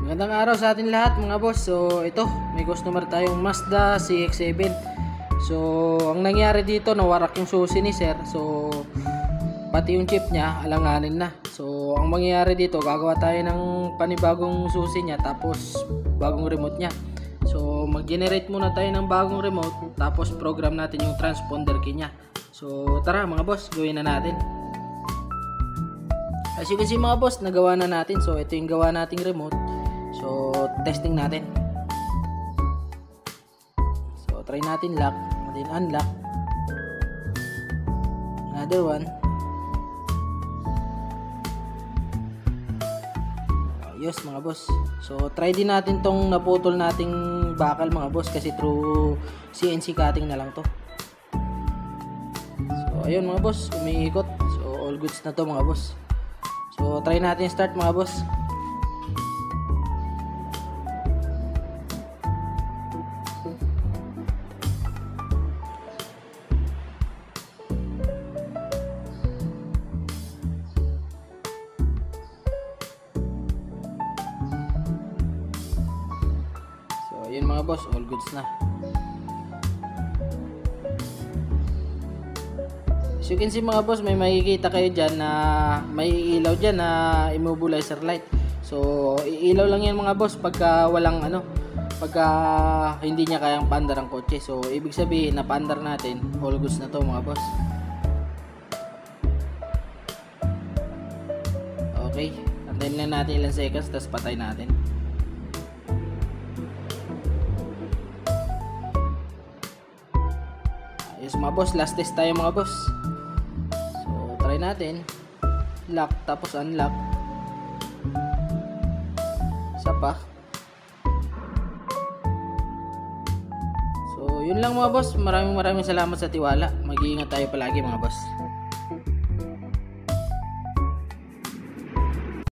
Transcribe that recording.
Magandang araw sa atin lahat mga boss. So ito, may customer tayong Mazda CX-7. So ang nangyari dito, nawarak yung susi ni sir. So pati yung chip niya, alanganin na. So ang mangyayari dito, gagawa tayo ng panibagong susi niya, tapos bagong remote niya. So mag-generate muna tayo ng bagong remote, tapos program natin yung transponder key niya. So tara mga boss, gawin na natin. As you can see mga boss, nagawa na natin. So ito yung gawa nating remote. So testing natin. So try natin lock, then unlock. Another one. Ayos mga boss. So try din natin tong naputol nating bakal mga boss, kasi through CNC cutting na lang to. So ayun mga boss, umiikot. So all goods na to mga boss. So try natin start mga boss. So ayun mga boss, all goods na. As you can see mga boss, may makikita kayo dyan na may ilaw dyan na immobilizer light. So iilaw lang yan mga boss pagka walang pagka hindi niya kayang paandar ang kotse. So ibig sabihin na paandar natin, all goods na to mga boss. Okay, antayin lang natin ilang seconds, tapos patay natin. Ayos mga boss, last test tayo mga boss. Try natin lock, tapos unlock. Isa pa. So yun lang mga boss, maraming salamat sa tiwala. Mag-iingat tayo palagi mga boss.